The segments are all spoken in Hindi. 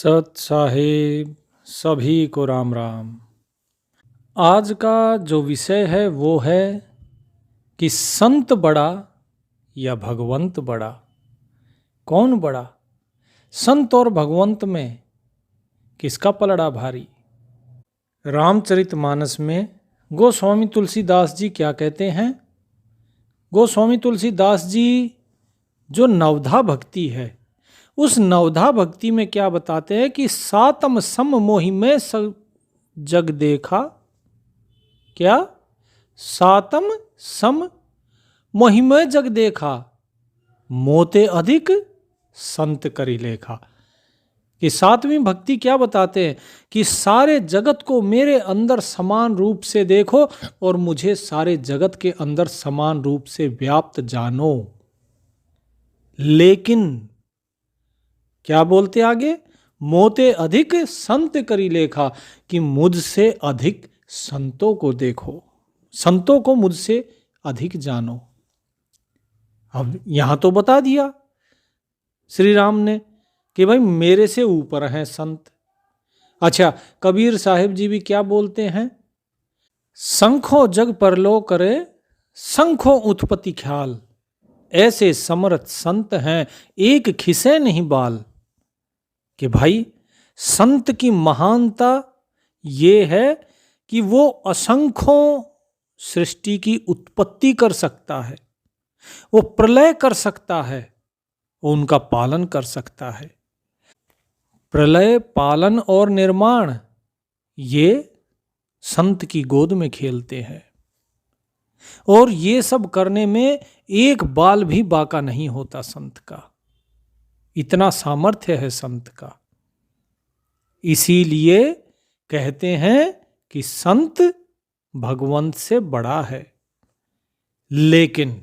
सत साहिब सभी को राम राम। आज का जो विषय है वो है कि संत बड़ा या भगवंत बड़ा, कौन बड़ा? संत और भगवंत में किसका पलड़ा भारी? रामचरितमानस में गोस्वामी तुलसीदास जी क्या कहते हैं? गोस्वामी तुलसीदास जी जो नवधा भक्ति है, उस नवधा भक्ति में क्या बताते हैं कि सातम सम मोहि में जग देखा। क्या? सातम सम मोहि में जग देखा, मोते अधिक संत करी लेखा। कि सातवीं भक्ति क्या बताते हैं कि सारे जगत को मेरे अंदर समान रूप से देखो और मुझे सारे जगत के अंदर समान रूप से व्याप्त जानो। लेकिन क्या बोलते आगे? मोते अधिक संत करी लेखा, कि मुझसे अधिक संतों को देखो, संतों को मुझसे अधिक जानो। अब यहां तो बता दिया श्री राम ने कि भाई मेरे से ऊपर हैं संत। अच्छा, कबीर साहिब जी भी क्या बोलते हैं? संखो जग परलो करे, संखो उत्पत्ति ख्याल, ऐसे समर्थ संत हैं एक खिसे नहीं बाल। कि भाई संत की महानता ये है कि वो असंख्यों सृष्टि की उत्पत्ति कर सकता है, वो प्रलय कर सकता है, वो उनका पालन कर सकता है। प्रलय, पालन और निर्माण ये संत की गोद में खेलते हैं, और ये सब करने में एक बाल भी बाका नहीं होता संत का। इतना सामर्थ्य है संत का। इसीलिए कहते हैं कि संत भगवंत से बड़ा है। लेकिन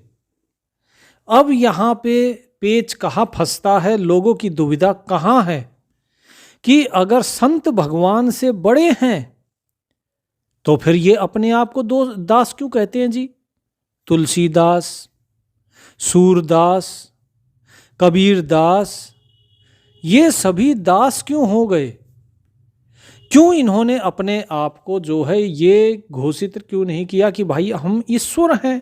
अब यहां पे पेच कहाँ फंसता है, लोगों की दुविधा कहाँ है कि अगर संत भगवान से बड़े हैं तो फिर ये अपने आप को दास क्यों कहते हैं जी? तुलसीदास, सूरदास, कबीरदास, ये सभी दास क्यों हो गए? क्यों इन्होंने अपने आप को जो है ये घोषित क्यों नहीं किया कि भाई हम ईश्वर हैं?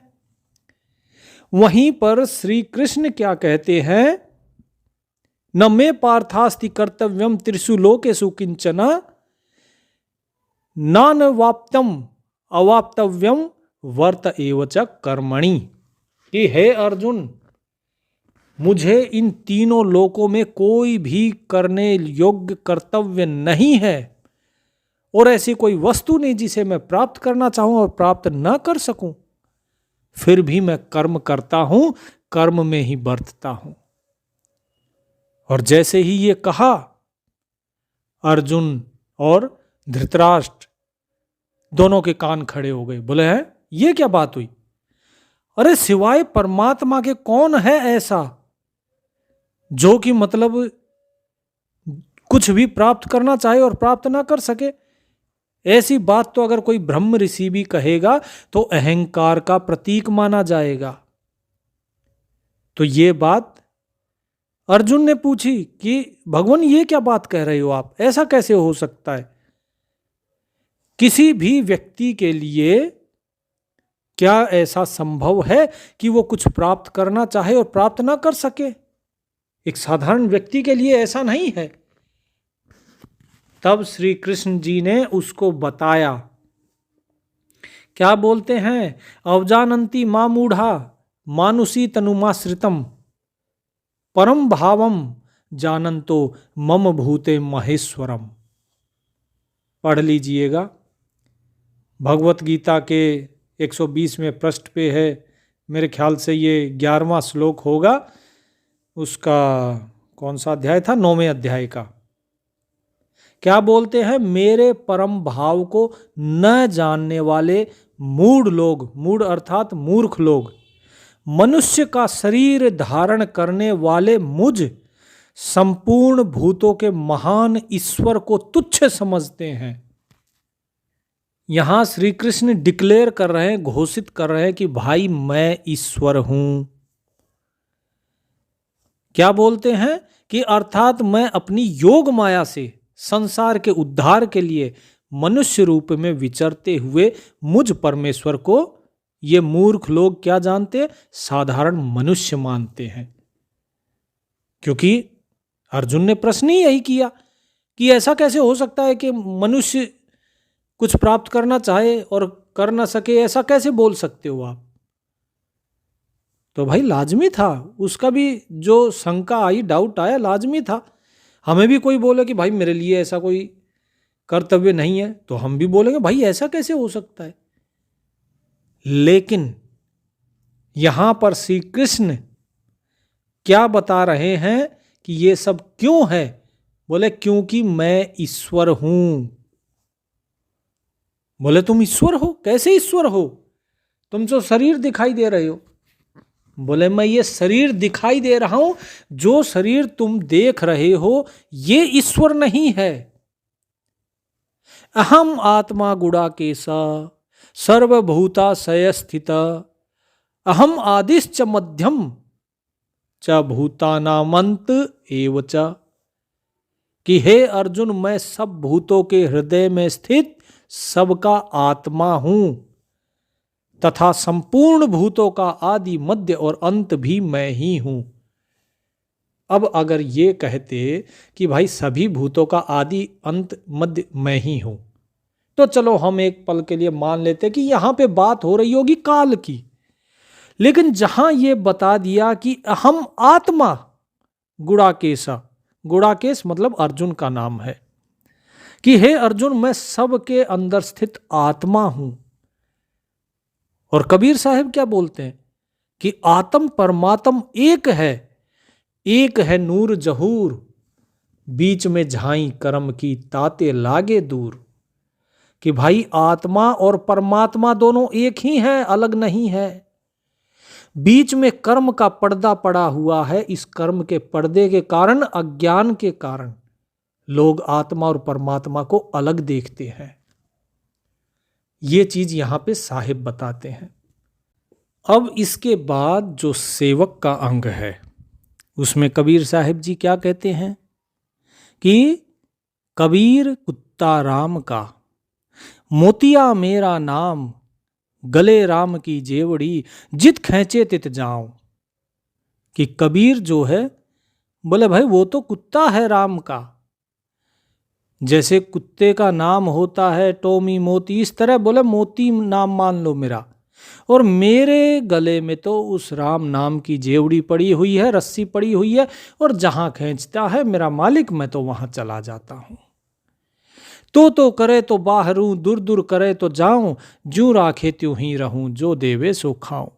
वहीं पर श्री कृष्ण क्या कहते हैं? न मे पार्थास्ति कर्तव्यम त्रिषु लोकेषु किंचना, नान वाप्तम अवाप्तव्यम वर्त एवच कर्मणि। कि हे अर्जुन, मुझे इन तीनों लोकों में कोई भी करने योग्य कर्तव्य नहीं है, और ऐसी कोई वस्तु नहीं जिसे मैं प्राप्त करना चाहूं और प्राप्त न कर सकूं। फिर भी मैं कर्म करता हूं, कर्म में ही बरतता हूं। और जैसे ही ये कहा, अर्जुन और धृतराष्ट्र दोनों के कान खड़े हो गए। बोले हैं ये क्या बात हुई? अरे सिवाय परमात्मा के कौन है ऐसा जो कि मतलब कुछ भी प्राप्त करना चाहे और प्राप्त ना कर सके? ऐसी बात तो अगर कोई ब्रह्म ऋषि भी कहेगा तो अहंकार का प्रतीक माना जाएगा। तो ये बात अर्जुन ने पूछी कि भगवान ये क्या बात कह रहे हो आप, ऐसा कैसे हो सकता है? किसी भी व्यक्ति के लिए क्या ऐसा संभव है कि वो कुछ प्राप्त करना चाहे और प्राप्त ना कर सके? एक साधारण व्यक्ति के लिए ऐसा नहीं है। तब श्री कृष्ण जी ने उसको बताया। क्या बोलते हैं? अवजानंती मा मूढ़ा मानुषी तनुमाश्रितम, परम भावम जानंतो मम भूते महेश्वरम। पढ़ लीजिएगा, भगवत गीता के 120वें पृष्ठ पे है। मेरे ख्याल से ये 11वां श्लोक होगा। उसका कौन सा अध्याय था? 9वें अध्याय का। क्या बोलते हैं? मेरे परम भाव को न जानने वाले मूढ़ लोग, मूढ़ अर्थात मूर्ख लोग, मनुष्य का शरीर धारण करने वाले मुझ संपूर्ण भूतों के महान ईश्वर को तुच्छ समझते हैं। यहां श्री कृष्ण डिक्लेयर कर रहे हैं, घोषित कर रहे हैं कि भाई मैं ईश्वर हूं। क्या बोलते हैं कि अर्थात मैं अपनी योग माया से संसार के उद्धार के लिए मनुष्य रूप में विचरते हुए मुझ परमेश्वर को ये मूर्ख लोग क्या जानते, साधारण मनुष्य मानते हैं। क्योंकि अर्जुन ने प्रश्न ही यही किया कि ऐसा कैसे हो सकता है कि मनुष्य कुछ प्राप्त करना चाहे और कर ना सके, ऐसा कैसे बोल सकते हो आप। तो भाई लाजमी था, उसका भी जो शंका आई, डाउट आया, लाजमी था। हमें भी कोई बोले कि भाई मेरे लिए ऐसा कोई कर्तव्य नहीं है, तो हम भी बोलेंगे भाई ऐसा कैसे हो सकता है। लेकिन यहां पर श्री कृष्ण क्या बता रहे हैं कि ये सब क्यों है, बोले क्योंकि मैं ईश्वर हूं। बोले तुम ईश्वर हो, कैसे ईश्वर हो, तुम जो शरीर दिखाई दे रहे हो। बोले मैं ये शरीर दिखाई दे रहा हूं, जो शरीर तुम देख रहे हो ये ईश्वर नहीं है। अहम आत्मा गुड़ाकेश सर्वभूताशय स्थित अहम आदिश्च मध्यम च भूतानामंत एव च। कि हे अर्जुन, मैं सब भूतों के हृदय में स्थित सबका आत्मा हूं तथा संपूर्ण भूतों का आदि मध्य और अंत भी मैं ही हूं। अब अगर ये कहते कि भाई सभी भूतों का आदि अंत मध्य मैं ही हूं, तो चलो हम एक पल के लिए मान लेते कि यहां पे बात हो रही होगी काल की। लेकिन जहां ये बता दिया कि अहम आत्मा गुड़ाकेशा, गुड़ाकेश मतलब अर्जुन का नाम है, कि हे अर्जुन मैं सबके अंदर स्थित आत्मा हूं। और कबीर साहब क्या बोलते हैं कि आत्म परमात्म एक है नूर जहूर, बीच में झाई कर्म की ताते लागे दूर। कि भाई आत्मा और परमात्मा दोनों एक ही है, अलग नहीं है। बीच में कर्म का पर्दा पड़ा हुआ है। इस कर्म के पर्दे के कारण, अज्ञान के कारण लोग आत्मा और परमात्मा को अलग देखते हैं। ये चीज यहां पे साहिब बताते हैं। अब इसके बाद जो सेवक का अंग है उसमें कबीर साहिब जी क्या कहते हैं कि कबीर कुत्ता राम का, मोतिया मेरा नाम, गले राम की जेवड़ी, जित खैचे तित जाऊं। कि कबीर जो है, बोले भाई वो तो कुत्ता है राम का, जैसे कुत्ते का नाम होता है टॉमी मोती, इस तरह बोले मोती नाम मान लो मेरा, और मेरे गले में तो उस राम नाम की जेवड़ी पड़ी हुई है, रस्सी पड़ी हुई है, और जहां खींचता है मेरा मालिक मैं तो वहां चला जाता हूं। तो करे तो बाहरूं, दूर दूर करे तो जाऊं, ज्यों राखे त्यों ही रहूं, जो देवे सो खाऊं।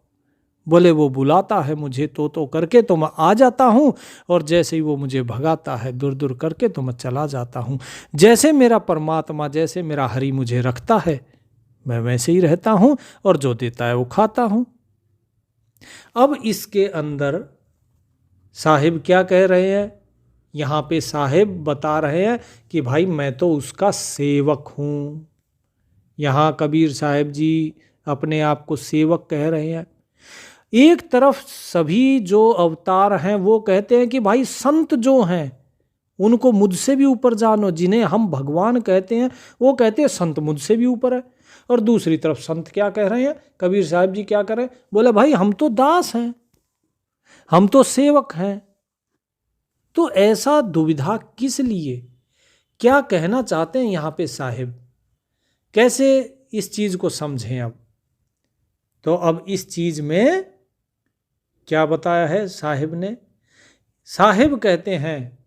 बोले वो बुलाता है मुझे तो करके तो मैं आ जाता हूं, और जैसे ही वो मुझे भगाता है दूर दूर करके तो मैं चला जाता हूं। जैसे मेरा परमात्मा, जैसे मेरा हरि मुझे रखता है मैं वैसे ही रहता हूं, और जो देता है वो खाता हूं। अब इसके अंदर साहिब क्या कह रहे हैं, यहां पे साहिब बता रहे हैं कि भाई मैं तो उसका सेवक हूं। यहां कबीर साहिब जी अपने आप को सेवक कह रहे हैं। एक तरफ सभी जो अवतार हैं वो कहते हैं कि भाई संत जो हैं उनको मुझसे भी ऊपर जानो, जिन्हें हम भगवान कहते हैं वो कहते हैं संत मुझसे भी ऊपर है। और दूसरी तरफ संत क्या कह रहे हैं, कबीर साहब जी क्या कह रहे हैं, बोले भाई हम तो दास हैं, हम तो सेवक हैं। तो ऐसा दुविधा किस लिए, क्या कहना चाहते हैं यहां पे साहिब, कैसे इस चीज को समझें। अब तो अब इस चीज में क्या बताया है साहिब ने, साहिब कहते हैं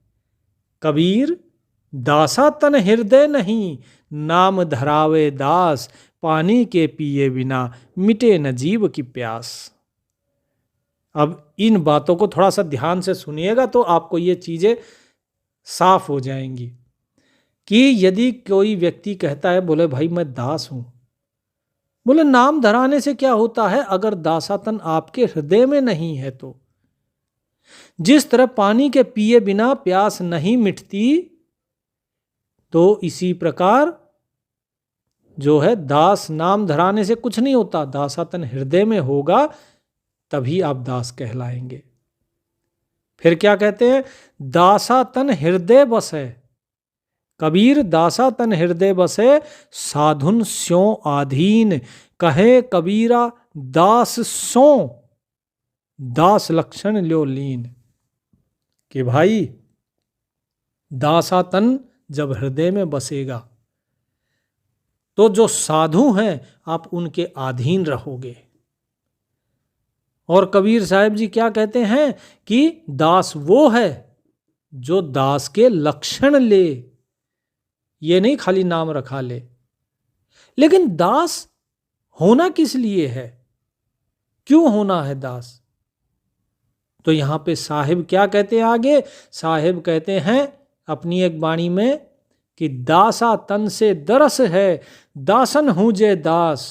कबीर दासा तन हृदय नहीं, नाम धरावे दास, पानी के पिए बिना मिटे न जीव की प्यास। अब इन बातों को थोड़ा सा ध्यान से सुनिएगा तो आपको ये चीजें साफ हो जाएंगी कि यदि कोई व्यक्ति कहता है बोले भाई मैं दास हूं, बोले नाम धराने से क्या होता है, अगर दासातन आपके हृदय में नहीं है तो जिस तरह पानी के पिए बिना प्यास नहीं मिटती, तो इसी प्रकार जो है दास नाम धराने से कुछ नहीं होता, दासातन हृदय में होगा तभी आप दास कहलाएंगे। फिर क्या कहते हैं, दासा तन हृदय बसे, कबीर दासा तन हृदय बसे, साधुन स्यों आधीन, कहे कबीरा दास सो, दास लक्षण ल्यो लीन। कि भाई दासा तन जब हृदय में बसेगा तो जो साधु हैं आप उनके अधीन रहोगे। और कबीर साहब जी क्या कहते हैं कि दास वो है जो दास के लक्षण ले, ये नहीं खाली नाम रखा ले। लेकिन दास होना किस लिए है, क्यों होना है दास? तो यहां पे साहिब क्या कहते हैं आगे, साहिब कहते हैं अपनी एक वाणी में कि दासा तन से दरस है, दासन हूं जे दास,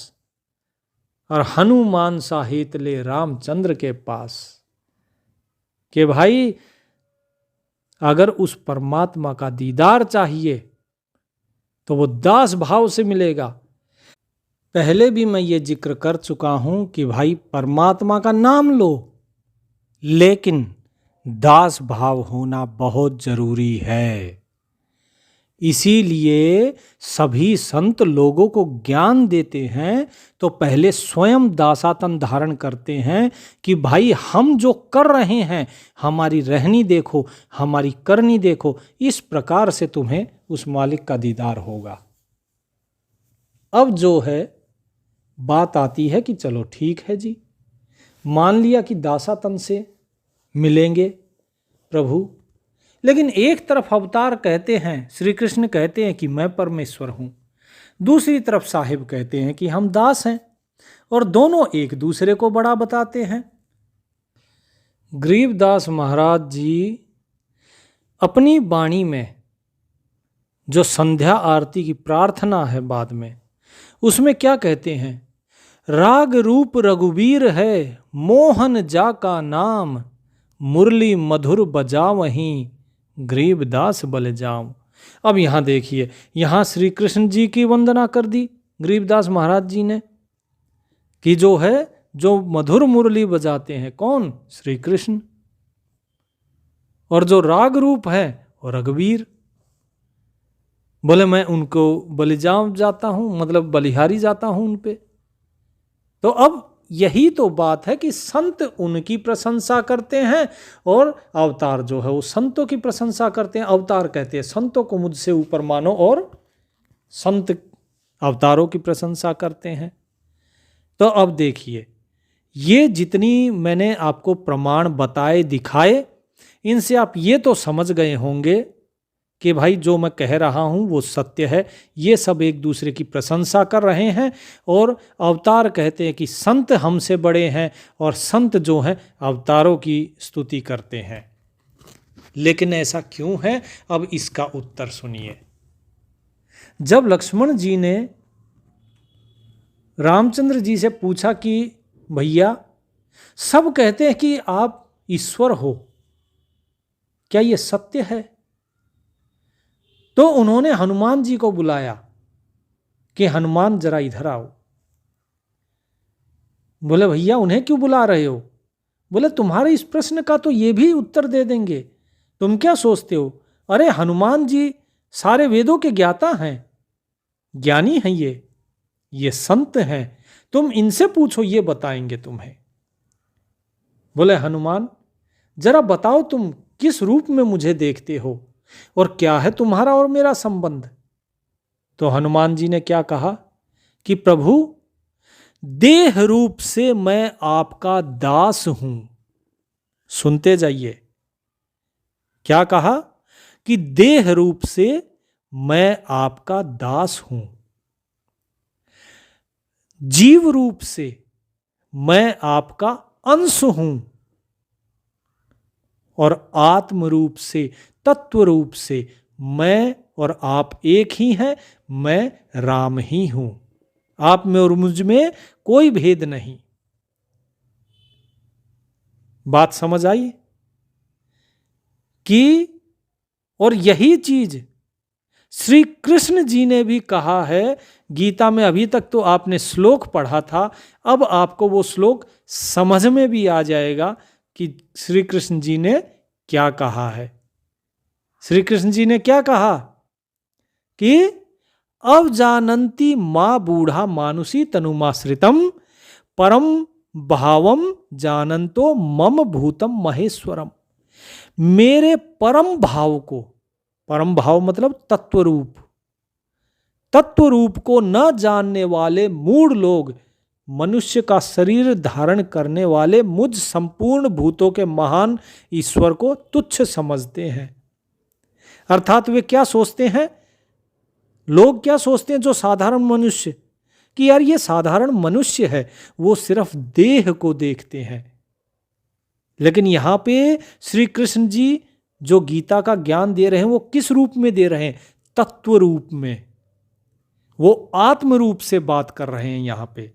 और हनुमान साहित ले रामचंद्र के पास। कि भाई अगर उस परमात्मा का दीदार चाहिए तो वो दास भाव से मिलेगा। पहले भी मैं ये जिक्र कर चुका हूं कि भाई परमात्मा का नाम लो, लेकिन दास भाव होना बहुत जरूरी है। इसीलिए सभी संत लोगों को ज्ञान देते हैं तो पहले स्वयं दासातन धारण करते हैं कि भाई हम जो कर रहे हैं, हमारी रहनी देखो, हमारी करनी देखो, इस प्रकार से तुम्हें उस मालिक का दीदार होगा। अब जो है बात आती है कि चलो ठीक है जी, मान लिया कि दासातन से मिलेंगे प्रभु, लेकिन एक तरफ अवतार कहते हैं, श्री कृष्ण कहते हैं कि मैं परमेश्वर हूं, दूसरी तरफ साहिब कहते हैं कि हम दास हैं, और दोनों एक दूसरे को बड़ा बताते हैं। गरीबदास महाराज जी अपनी वाणी में जो संध्या आरती की प्रार्थना है बाद में, उसमें क्या कहते हैं, राग रूप रघुबीर है, मोहन जा का नाम, मुरली मधुर बजावहीं, गरीबदास बल जाऊं। अब यहां देखिए, यहां श्री कृष्ण जी की वंदना कर दी गरीबदास महाराज जी ने कि जो है जो मधुर मुरली बजाते हैं, कौन? श्री कृष्ण। और जो राग रूप है वो रघुवीर। बोले मैं उनको बलिजाम जाता हूं, मतलब बलिहारी जाता हूं उन पे। तो अब यही तो बात है कि संत उनकी प्रशंसा करते हैं और अवतार जो है वो संतों की प्रशंसा करते हैं। अवतार कहते हैं संतों को मुझसे ऊपर मानो, और संत अवतारों की प्रशंसा करते हैं। तो अब देखिए, ये जितनी मैंने आपको प्रमाण बताए दिखाए, इनसे आप ये तो समझ गए होंगे कि भाई जो मैं कह रहा हूँ वो सत्य है। ये सब एक दूसरे की प्रशंसा कर रहे हैं, और अवतार कहते हैं कि संत हमसे बड़े हैं, और संत जो हैं अवतारों की स्तुति करते हैं। लेकिन ऐसा क्यों है, अब इसका उत्तर सुनिए। जब लक्ष्मण जी ने रामचंद्र जी से पूछा कि भैया सब कहते हैं कि आप ईश्वर हो, क्या ये सत्य है? तो उन्होंने हनुमान जी को बुलाया कि हनुमान जरा इधर आओ। बोले भैया उन्हें क्यों बुला रहे हो? बोले तुम्हारे इस प्रश्न का तो ये भी उत्तर दे देंगे, तुम क्या सोचते हो? अरे हनुमान जी सारे वेदों के ज्ञाता हैं, ज्ञानी हैं, ये संत हैं, तुम इनसे पूछो, ये बताएंगे तुम्हें। बोले हनुमान जरा बताओ तुम किस रूप में मुझे देखते हो, और क्या है तुम्हारा और मेरा संबंध? तो हनुमान जी ने क्या कहा कि प्रभु देह रूप से मैं आपका दास हूं। सुनते जाइए, क्या कहा कि देह रूप से मैं आपका दास हूं, जीव रूप से मैं आपका अंश हूं, और आत्म रूप से, तत्व रूप से मैं और आप एक ही हैं, मैं राम ही हूं। आप में और मुझ में कोई भेद नहीं। बात समझ आई कि, और यही चीज श्री कृष्ण जी ने भी कहा है गीता में। अभी तक तो आपने श्लोक पढ़ा था, अब आपको वो श्लोक समझ में भी आ जाएगा कि श्री कृष्ण जी ने क्या कहा है। श्री कृष्ण जी ने क्या कहा कि अब जानंती माँ बूढ़ा मानुषी तनुमाश्रितम परम भावम जानंतो मम भूतम महेश्वरम। मेरे परम भाव को, परम भाव मतलब तत्वरूप, तत्वरूप को न जानने वाले मूढ़ लोग मनुष्य का शरीर धारण करने वाले मुझ संपूर्ण भूतों के महान ईश्वर को तुच्छ समझते हैं। अर्थात वे क्या सोचते हैं, लोग क्या सोचते हैं जो साधारण मनुष्य, कि यार ये साधारण मनुष्य है, वो सिर्फ देह को देखते हैं। लेकिन यहां पे श्री कृष्ण जी जो गीता का ज्ञान दे रहे हैं वो किस रूप में दे रहे हैं, तत्व रूप में, वो आत्म रूप से बात कर रहे हैं यहां पे।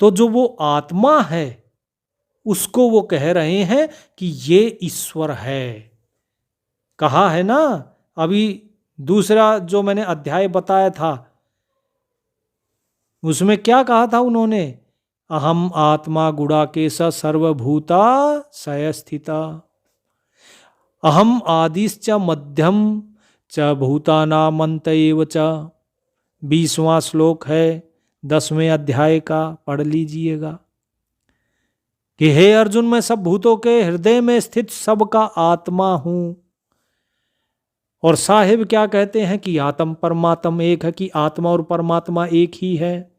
तो जो वो आत्मा है उसको वो कह रहे हैं कि ये ईश्वर है। कहा है ना अभी दूसरा जो मैंने अध्याय बताया था उसमें क्या कहा था उन्होंने, अहम आत्मा गुड़ाकेश सर्वभूता सयस्थिता अहम आदिश्च मध्यम च भूतानामंत एव च। 20वां श्लोक है 10वें अध्याय का, पढ़ लीजिएगा कि हे अर्जुन मैं सब भूतों के हृदय में स्थित सबका आत्मा हूं। और साहिब क्या कहते हैं कि आत्म परमात्मा एक है, कि आत्मा और परमात्मा एक ही है।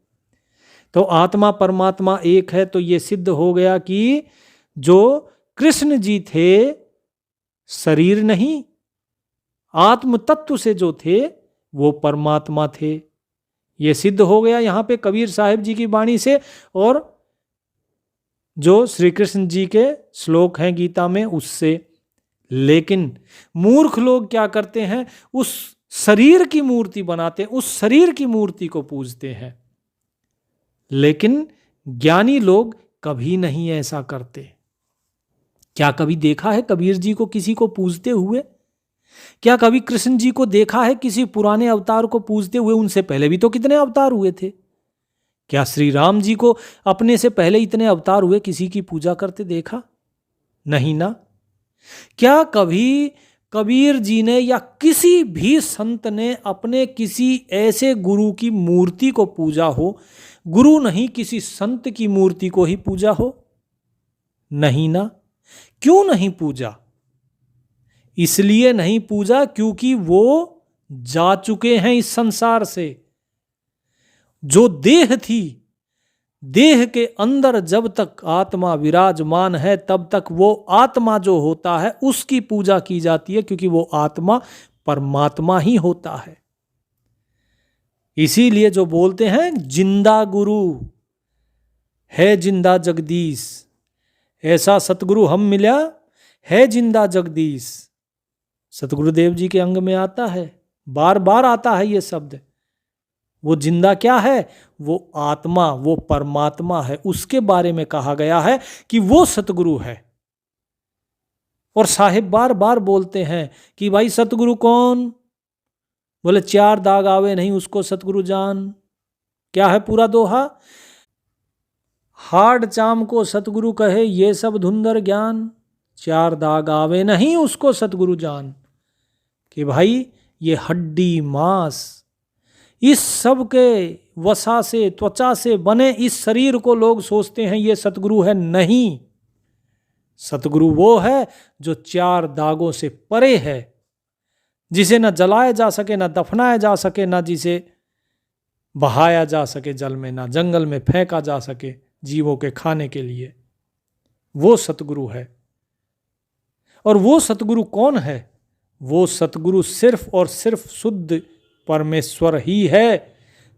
तो आत्मा परमात्मा एक है तो ये सिद्ध हो गया कि जो कृष्ण जी थे शरीर नहीं, आत्म तत्व से जो थे वो परमात्मा थे। ये सिद्ध हो गया यहां पे कबीर साहिब जी की वाणी से और जो श्री कृष्ण जी के श्लोक हैं गीता में उससे। लेकिन मूर्ख लोग क्या करते हैं, उस शरीर की मूर्ति बनाते हैं, उस शरीर की मूर्ति को पूजते हैं। लेकिन ज्ञानी लोग कभी नहीं ऐसा करते। क्या कभी देखा है कबीर जी को किसी को पूजते हुए? क्या कभी कृष्ण जी को देखा है किसी पुराने अवतार को पूजते हुए? उनसे पहले भी तो कितने अवतार हुए थे। क्या श्री राम जी को अपने से पहले इतने अवतार हुए किसी की पूजा करते देखा? नहीं ना। क्या कभी कबीर जी ने या किसी भी संत ने अपने किसी ऐसे गुरु की मूर्ति को पूजा हो? गुरु नहीं, किसी संत की मूर्ति को ही पूजा हो? नहीं ना। क्यों नहीं पूजा? इसलिए नहीं पूजा क्योंकि वो जा चुके हैं इस संसार से। जो देह थी, देह के अंदर जब तक आत्मा विराजमान है तब तक वो आत्मा जो होता है उसकी पूजा की जाती है, क्योंकि वो आत्मा परमात्मा ही होता है। इसीलिए जो बोलते हैं जिंदा गुरु है, जिंदा जगदीश, ऐसा सतगुरु हम मिला है जिंदा जगदीश। सतगुरुदेव जी के अंग में आता है, बार बार आता है ये शब्द। वो जिंदा क्या है? वो आत्मा, वो परमात्मा है। उसके बारे में कहा गया है कि वो सतगुरु है। और साहिब बार बार बोलते हैं कि भाई सतगुरु कौन? बोले 4 दाग आवे नहीं उसको सतगुरु जान। क्या है पूरा दोहा? हार्ड चाम को सतगुरु कहे ये सब धुंधर ज्ञान, 4 दाग आवे नहीं उसको सतगुरु जान। कि भाई ये हड्डी मांस इस सब के वसा से, त्वचा से बने इस शरीर को लोग सोचते हैं ये सतगुरु है। नहीं, सतगुरु वो है जो 4 दागों से परे है, जिसे न जलाया जा सके, न दफनाया जा सके, न जिसे बहाया जा सके जल में, न जंगल में फेंका जा सके जीवों के खाने के लिए। वो सतगुरु है। और वो सतगुरु कौन है? वो सतगुरु सिर्फ और सिर्फ शुद्ध परमेश्वर ही है।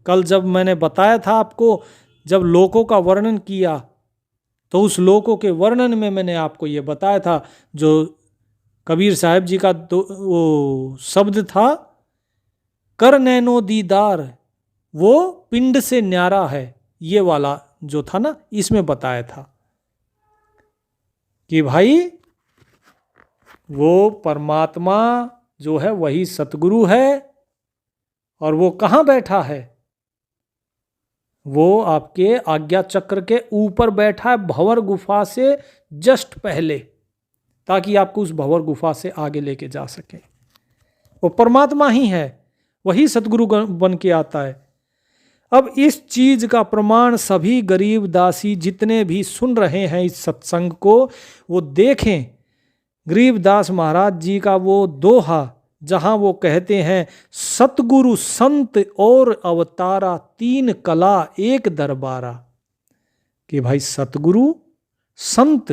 कल जब मैंने बताया था आपको, जब लोकों का वर्णन किया तो उस लोकों के वर्णन में मैंने आपको ये बताया था, जो कबीर साहब जी का वो शब्द था कर नैनो दीदार, वो पिंड से न्यारा है, ये वाला जो था ना, इसमें बताया था कि भाई वो परमात्मा जो है वही सतगुरु है। और वो कहाँ बैठा है? वो आपके आज्ञा चक्र के ऊपर बैठा है, भंवर गुफा से जस्ट पहले। ताकि आपको उस भंवर गुफा से आगे लेके जा सके। वो परमात्मा ही है, वही सतगुरु बन के आता है। अब इस चीज का प्रमाण सभी गरीब दासी जितने भी सुन रहे हैं इस सत्संग को, वो देखें गरीबदास महाराज जी का वो दोहा जहां वो कहते हैं, सतगुरु संत और अवतारा तीन कला एक दरबारा। कि भाई सतगुरु, संत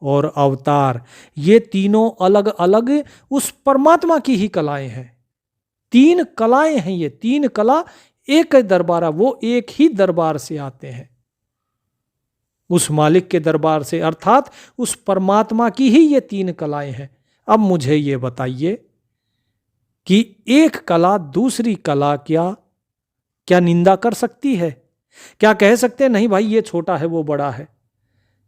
और अवतार, ये तीनों अलग अलग उस परमात्मा की ही कलाएं हैं। तीन कलाएं हैं ये, तीन कला एक दरबारा, वो एक ही दरबार से आते हैं, उस मालिक के दरबार से, अर्थात उस परमात्मा की ही ये तीन कलाएं हैं। अब मुझे ये बताइए कि एक कला दूसरी कला क्या निंदा कर सकती है? क्या कह सकते हैं नहीं भाई ये छोटा है वो बड़ा है?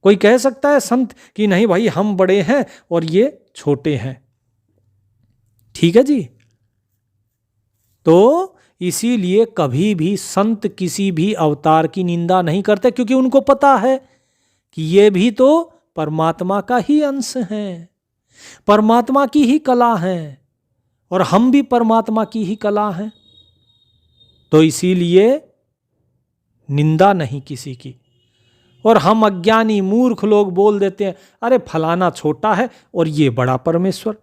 कोई कह सकता है संत कि नहीं भाई हम बड़े हैं और ये छोटे हैं? ठीक है जी। तो इसीलिए कभी भी संत किसी भी अवतार की निंदा नहीं करते, क्योंकि उनको पता है कि ये भी तो परमात्मा का ही अंश हैं, परमात्मा की ही कला हैं, और हम भी परमात्मा की ही कला हैं। तो इसीलिए निंदा नहीं किसी की। और हम अज्ञानी मूर्ख लोग बोल देते हैं, अरे फलाना छोटा है और ये बड़ा परमेश्वर,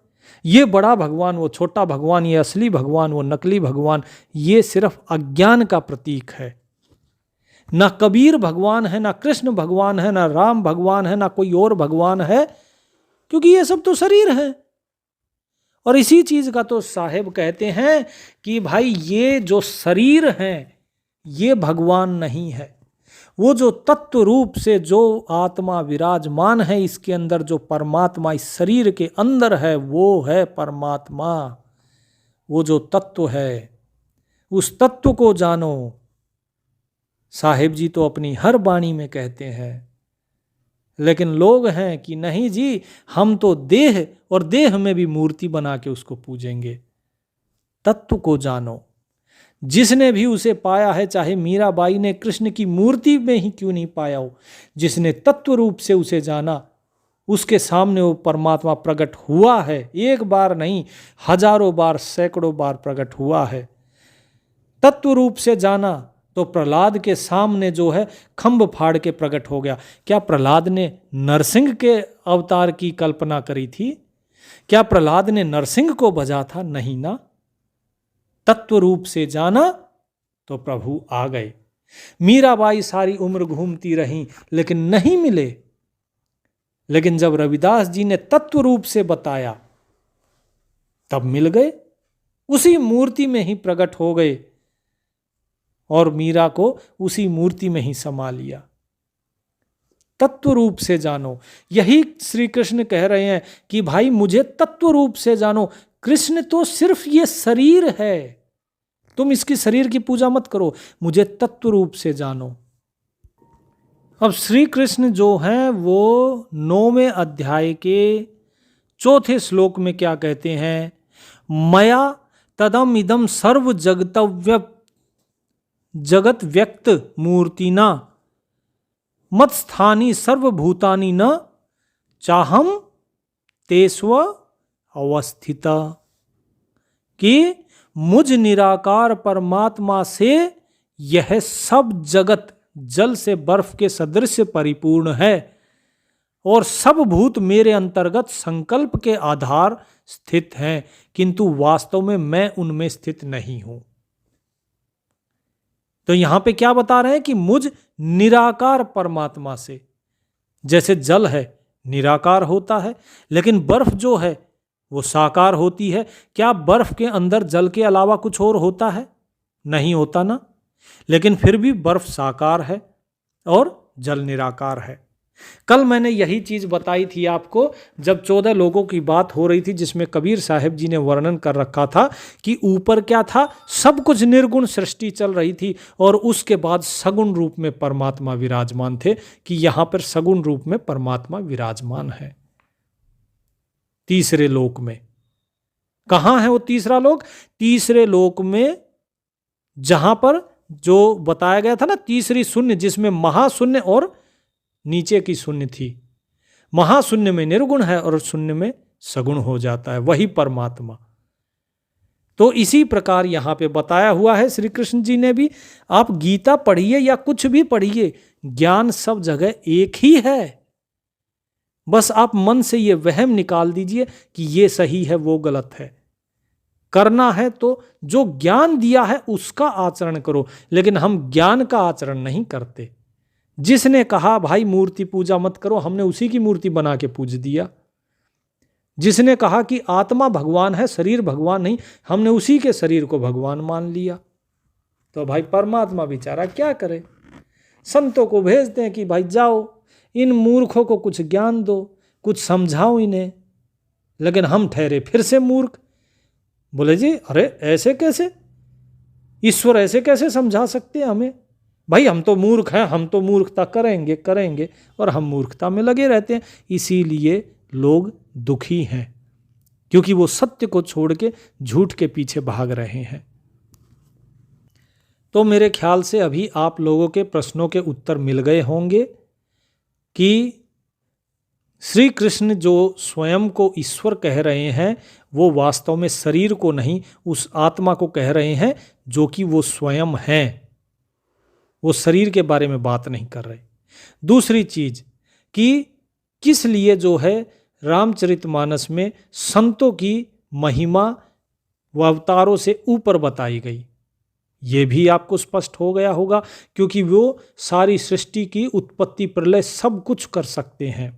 ये बड़ा भगवान, वो छोटा भगवान, ये असली भगवान, वो नकली भगवान। ये सिर्फ अज्ञान का प्रतीक है। ना कबीर भगवान है, ना कृष्ण भगवान है, ना राम भगवान है, ना कोई और भगवान है, क्योंकि ये सब तो शरीर है। और इसी चीज का तो साहेब कहते हैं कि भाई ये जो शरीर है ये भगवान नहीं है। वो जो तत्व रूप से जो आत्मा विराजमान है इसके अंदर, जो परमात्मा इस शरीर के अंदर है, वो है परमात्मा। वो जो तत्व है उस तत्व को जानो। साहिब जी तो अपनी हर वाणी में कहते हैं, लेकिन लोग हैं कि नहीं जी हम तो देह, और देह में भी मूर्ति बना के उसको पूजेंगे। तत्व को जानो। जिसने भी उसे पाया है, चाहे मीराबाई ने कृष्ण की मूर्ति में ही क्यों नहीं पाया हो, जिसने तत्व रूप से उसे जाना, उसके सामने वो परमात्मा प्रकट हुआ है। एक बार नहीं, हजारों बार, सैकड़ों बार प्रकट हुआ है। तत्व रूप से जाना तो प्रहलाद के सामने जो है खंभ फाड़ के प्रकट हो गया। क्या प्रहलाद ने नरसिंह के अवतार की कल्पना करी थी? क्या प्रहलाद ने नरसिंह को भजा था? नहीं ना। तत्व रूप से जाना तो प्रभु आ गए। मीराबाई सारी उम्र घूमती रहीं लेकिन नहीं मिले, लेकिन जब रविदास जी ने तत्व रूप से बताया तब मिल गए, उसी मूर्ति में ही प्रकट हो गए और मीरा को उसी मूर्ति में ही समा लिया। तत्व रूप से जानो, यही श्री कृष्ण कह रहे हैं कि भाई मुझे तत्व रूप से जानो। कृष्ण तो सिर्फ ये शरीर है, तुम इसकी शरीर की पूजा मत करो, मुझे तत्व रूप से जानो। अब श्री कृष्ण जो हैं वो 9वें अध्याय के 4थे श्लोक में क्या कहते हैं? मया तदम इदम सर्व जगत व्यक्त मूर्तिना मत्स्थानी सर्वभूतानि न चाहम तेस्व अवस्थिता। कि मुझ निराकार परमात्मा से यह सब जगत जल से बर्फ के सदृश परिपूर्ण है और सब भूत मेरे अंतर्गत संकल्प के आधार स्थित हैं, किंतु वास्तव में मैं उनमें स्थित नहीं हूं। तो यहां पे क्या बता रहे हैं कि मुझ निराकार परमात्मा से, जैसे जल है निराकार होता है, लेकिन बर्फ जो है वो साकार होती है। क्या बर्फ के अंदर जल के अलावा कुछ और होता है? नहीं होता ना। लेकिन फिर भी बर्फ साकार है और जल निराकार है। कल मैंने यही चीज बताई थी आपको जब 14 लोगों की बात हो रही थी, जिसमें कबीर साहब जी ने वर्णन कर रखा था कि ऊपर क्या था, सब कुछ निर्गुण सृष्टि चल रही थी और उसके बाद सगुण रूप में परमात्मा विराजमान थे, कि यहां पर सगुण रूप में परमात्मा विराजमान है तीसरे लोक में। कहां है वो तीसरा लोक? तीसरे लोक में जहां पर जो बताया गया था ना, तीसरी शून्य, जिसमें महाशून्य और नीचे की शून्य थी। महाशून्य में निर्गुण है और शून्य में सगुण हो जाता है, वही परमात्मा। तो इसी प्रकार यहां पे बताया हुआ है श्री कृष्ण जी ने भी, आप गीता पढ़िए या कुछ भी पढ़िए, ज्ञान सब जगह एक ही है। बस आप मन से ये वहम निकाल दीजिए कि ये सही है वो गलत है। करना है तो जो ज्ञान दिया है उसका आचरण करो, लेकिन हम ज्ञान का आचरण नहीं करते। जिसने कहा भाई मूर्ति पूजा मत करो, हमने उसी की मूर्ति बना के पूज दिया। जिसने कहा कि आत्मा भगवान है, शरीर भगवान नहीं, हमने उसी के शरीर को भगवान मान लिया। तो भाई परमात्मा बेचारा क्या करे? संतों को भेजते हैं कि भाई जाओ इन मूर्खों को कुछ ज्ञान दो, कुछ समझाओ इन्हें, लेकिन हम ठहरे फिर से मूर्ख। बोले जी अरे ऐसे कैसे, ईश्वर ऐसे कैसे समझा सकते हैं हमें? भाई हम तो मूर्ख हैं, हम तो मूर्खता करेंगे करेंगे, और हम मूर्खता में लगे रहते हैं। इसीलिए लोग दुखी हैं, क्योंकि वो सत्य को छोड़ के झूठ के पीछे भाग रहे हैं। तो मेरे ख्याल से अभी आप लोगों के प्रश्नों के उत्तर मिल गए होंगे कि श्री कृष्ण जो स्वयं को ईश्वर कह रहे हैं वो वास्तव में शरीर को नहीं, उस आत्मा को कह रहे हैं जो कि वो स्वयं हैं। वो शरीर के बारे में बात नहीं कर रहे। दूसरी चीज कि किस लिए जो है रामचरितमानस में संतों की महिमा व अवतारों से ऊपर बताई गई, ये भी आपको स्पष्ट हो गया होगा, क्योंकि वो सारी सृष्टि की उत्पत्ति प्रलय सब कुछ कर सकते हैं।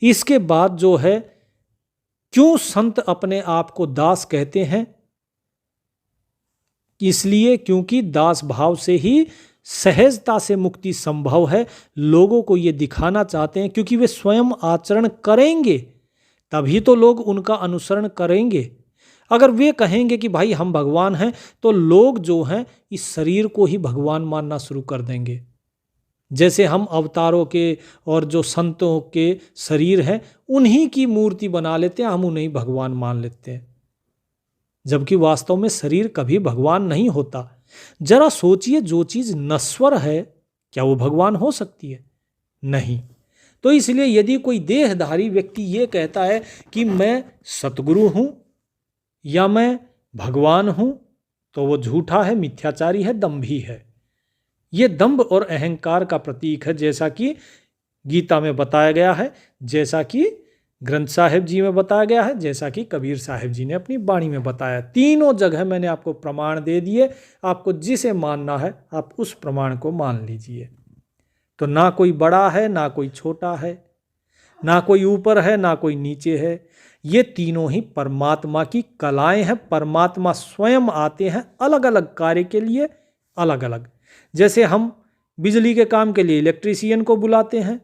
इसके बाद जो है क्यों संत अपने आप को दास कहते हैं? इसलिए क्योंकि दास भाव से ही सहजता से मुक्ति संभव है। लोगों को ये दिखाना चाहते हैं, क्योंकि वे स्वयं आचरण करेंगे तभी तो लोग उनका अनुसरण करेंगे। अगर वे कहेंगे कि भाई हम भगवान हैं, तो लोग जो हैं इस शरीर को ही भगवान मानना शुरू कर देंगे। जैसे हम अवतारों के और जो संतों के शरीर हैं उन्हीं की मूर्ति बना लेते हैं, हम उन्हें भगवान मान लेते हैं, जबकि वास्तव में शरीर कभी भगवान नहीं होता। जरा सोचिए, जो चीज नश्वर है क्या वो भगवान हो सकती है? नहीं। तो इसलिए यदि कोई देहधारी व्यक्ति ये कहता है कि मैं सतगुरु हूं या मैं भगवान हूं, तो वो झूठा है, मिथ्याचारी है, दंभी है। ये दंभ और अहंकार का प्रतीक है, जैसा कि गीता में बताया गया है, जैसा कि ग्रंथ साहिब जी में बताया गया है, जैसा कि कबीर साहिब जी ने अपनी वाणी में बताया। तीनों जगह मैंने आपको प्रमाण दे दिए, आपको जिसे मानना है आप उस प्रमाण को मान लीजिए। तो ना कोई बड़ा है ना कोई छोटा है, ना कोई ऊपर है ना कोई नीचे है, ये तीनों ही परमात्मा की कलाएं हैं। परमात्मा स्वयं आते हैं अलग अलग कार्य के लिए, अलग अलग। जैसे हम बिजली के काम के लिए इलेक्ट्रीशियन को बुलाते हैं,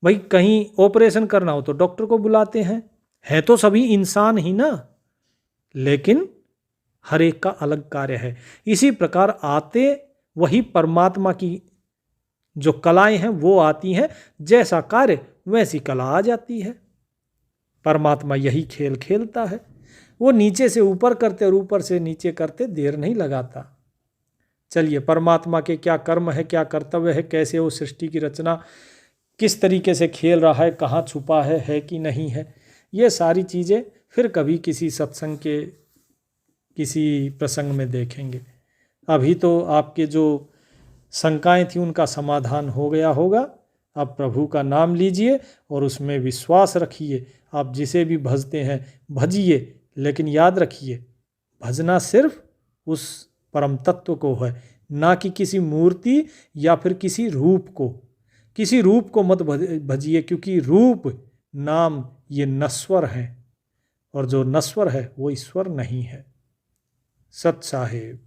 भाई कहीं ऑपरेशन करना हो तो डॉक्टर को बुलाते हैं, है तो सभी इंसान ही ना, लेकिन हर एक का अलग कार्य है। इसी प्रकार आते वही परमात्मा की जो कलाएं हैं वो आती हैं, जैसा कार्य वैसी कला आ जाती है। परमात्मा यही खेल खेलता है, वो नीचे से ऊपर करते और ऊपर से नीचे करते देर नहीं लगाता। चलिए, परमात्मा के क्या कर्म है, क्या कर्तव्य है, कैसे वो सृष्टि की रचना किस तरीके से खेल रहा है, कहाँ छुपा है कि नहीं है, ये सारी चीज़ें फिर कभी किसी सत्संग के किसी प्रसंग में देखेंगे। अभी तो आपके जो शंकाएं थी उनका समाधान हो गया होगा। आप प्रभु का नाम लीजिए और उसमें विश्वास रखिए। आप जिसे भी भजते हैं भजिए, लेकिन याद रखिए भजना सिर्फ उस परम तत्व को है, ना कि किसी मूर्ति या फिर किसी रूप को। किसी रूप को मत भजिए, क्योंकि रूप नाम ये नश्वर हैं, और जो नश्वर है वो ईश्वर नहीं है। सत साहेब।